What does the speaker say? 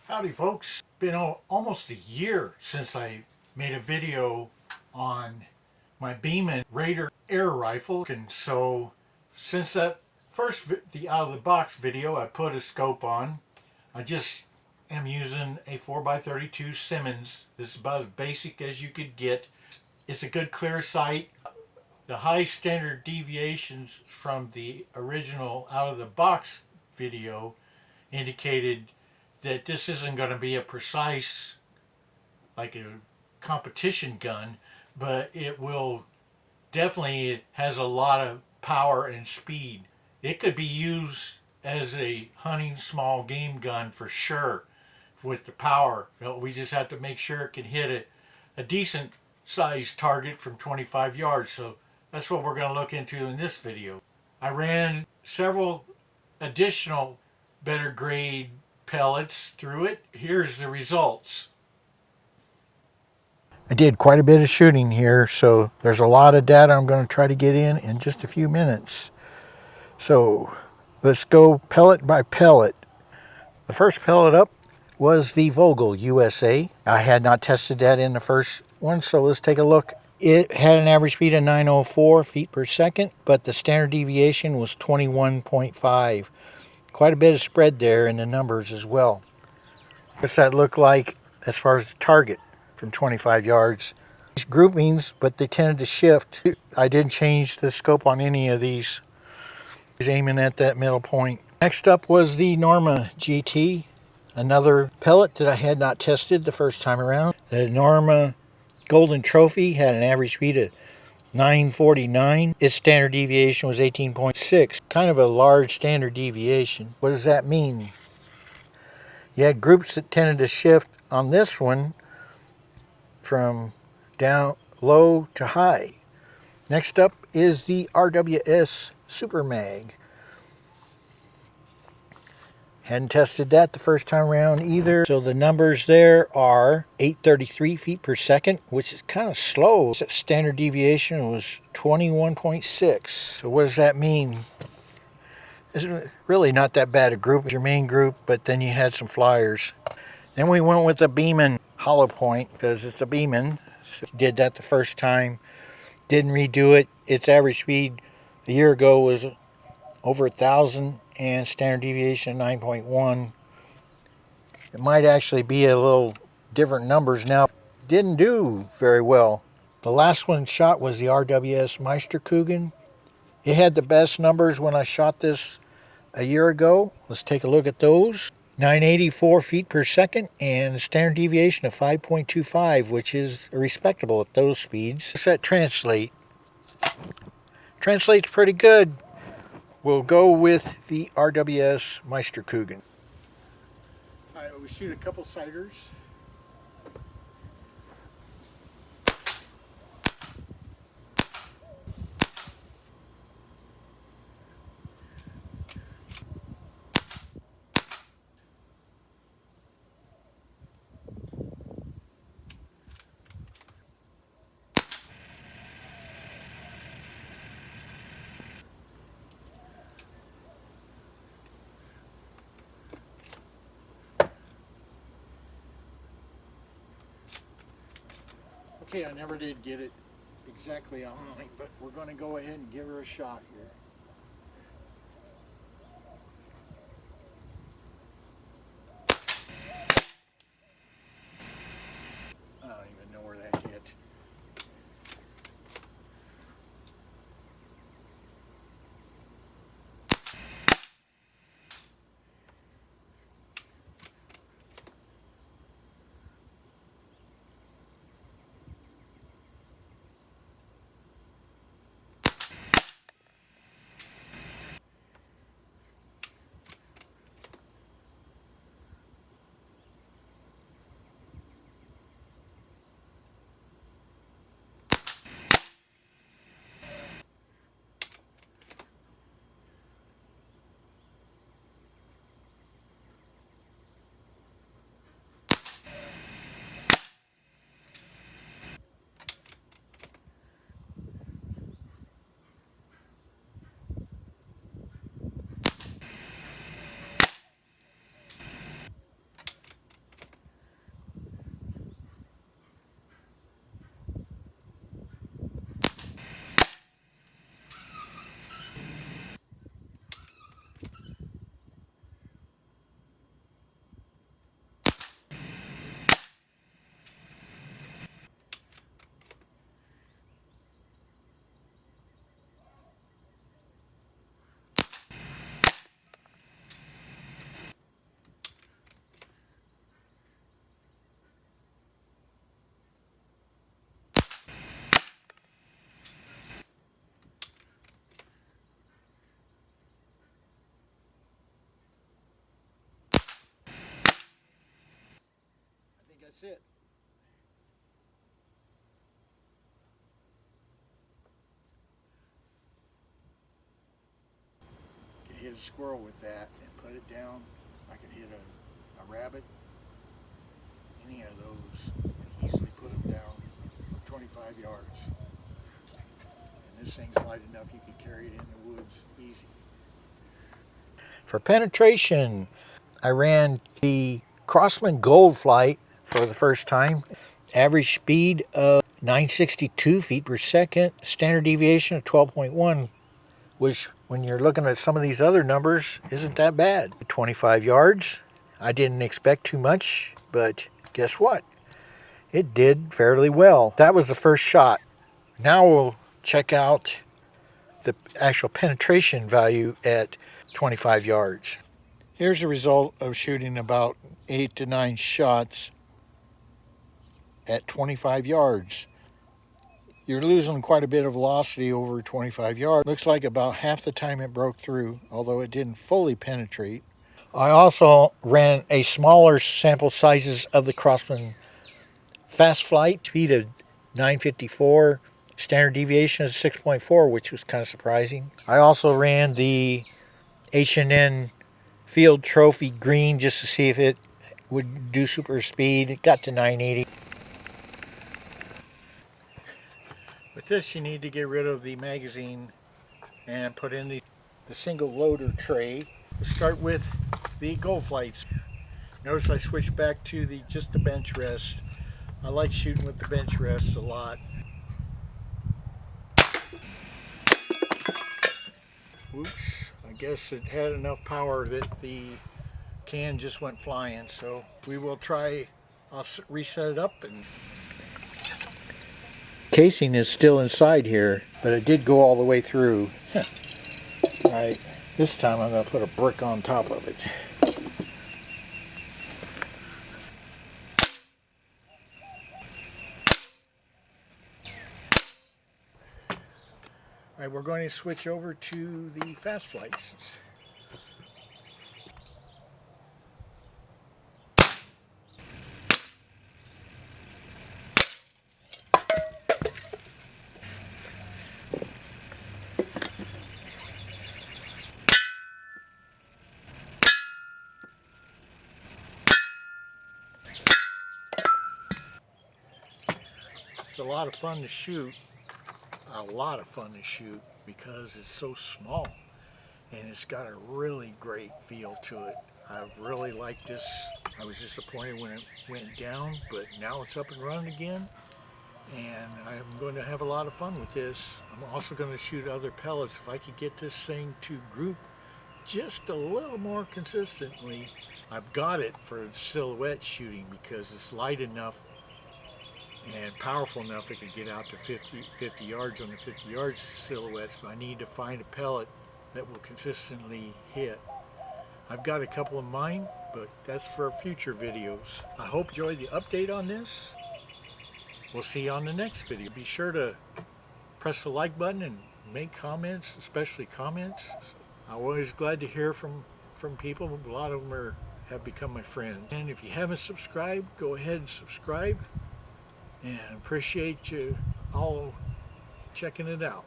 Howdy folks. Been almost a year since I made a video on my Beeman Raider air rifle, and so since that first the out of the box video I put a scope on, I just am using a 4x32 Simmons. This is about as basic as you could get. It's a good clear sight. The high standard deviations from the original out of the box video indicated that this isn't going to be a precise, like a competition gun, but it will definitely, it has a lot of power and speed. It could be used as a hunting small game gun for sure with the power. We just have to make sure it can hit a decent sized target from 25 yards. So that's what we're going to look into in this video. I ran several additional better grade pellets through it. Here's the results. I did quite a bit of shooting here, so there's a lot of data I'm going to try to get in just a few minutes. So let's go pellet by pellet. The first pellet up was the Vogel USA. I had not tested that in the first one, so let's take a look. It had an average speed of 904 feet per second, but the standard deviation was 21.5. Quite a bit of spread there in the numbers as well. What's that look like as far as the target from 25 yards? These groupings, but they tended to shift. I didn't change the scope on any of these. I was aiming at that middle point. Next up was the Norma GT, another pellet that I had not tested the first time around. The Norma Golden Trophy had an average speed of 949. Its standard deviation was 18.6. Kind of a large standard deviation. What does that mean? You had groups that tended to shift on this one from down low to high. Next up is the RWS Super Mag. Hadn't tested that the first time around either. So the numbers there are 833 feet per second, which is kind of slow. Standard deviation was 21.6. So what does that mean? It's really not that bad a group. It's your main group, but then you had some flyers. Then we went with the Beeman hollow point because it's a Beeman. So did that the first time. Didn't redo it. Its average speed a year ago was over 1,000 and standard deviation 9.1. It might actually be a little different numbers now. Didn't do very well. The last one shot was the RWS Meisterkugeln. It had the best numbers when I shot this a year ago. Let's take a look at those. 984 feet per second and a standard deviation of 5.25, which is respectable at those speeds. What's that translate? Translates pretty good. We'll go with the RWS Meisterkugeln. All right, we shoot a couple sighters. Okay, I never did get it exactly on line, but we're going to go ahead and give her a shot here. I don't even know where that hit. That's it. Could hit a squirrel with that and put it down. I could hit a rabbit, any of those, and easily put them down 25 yards. And this thing's light enough you can carry it in the woods easy. For penetration, I ran the Crossman Gold Flight for the first time. Average speed of 962 feet per second, standard deviation of 12.1, which when you're looking at some of these other numbers isn't that bad. 25 yards. I didn't expect too much, but guess what? It did fairly well. That was the first shot. Now we'll check out the actual penetration value at 25 yards. Here's the result of shooting about 8 to 9 shots at 25 yards. You're losing quite a bit of velocity over 25 yards. Looks like about half the time it broke through, although it didn't fully penetrate. I also ran a smaller sample sizes of the Crossman Fast Flight, speed of 954, standard deviation of 6.4, which was kind of surprising. I also ran the H&N Field Trophy Green just to see if it would do super speed. It got to 980. With this, you need to get rid of the magazine and put in the single loader tray. We'll start with the Gold Flights. Notice I switched back to just the bench rest. I like shooting with the bench rests a lot. Oops, I guess it had enough power that the can just went flying, so we will try. I'll reset it up. And casing is still inside here, but it did go all the way through. All right, this time I'm going to put a brick on top of it. All right, we're going to switch over to the Fast Flights. It's a lot of fun to shoot. A lot of fun to shoot because it's so small and it's got a really great feel to it. I really like this. I was disappointed when it went down, but now it's up and running again, and I'm going to have a lot of fun with this. I'm also going to shoot other pellets. If I could get this thing to group just a little more consistently. I've got it for silhouette shooting because it's light enough and powerful enough it could get out to 50 yards on the 50 yards silhouettes, but I need to find a pellet that will consistently hit. I've got a couple in mind, but that's for future videos. I hope you enjoyed the update on this. We'll see you on the next video. Be sure to press the like button and make comments, especially comments. I'm always glad to hear from people. A lot of them have become my friends. And if you haven't subscribed, go ahead and subscribe. And appreciate you all checking it out.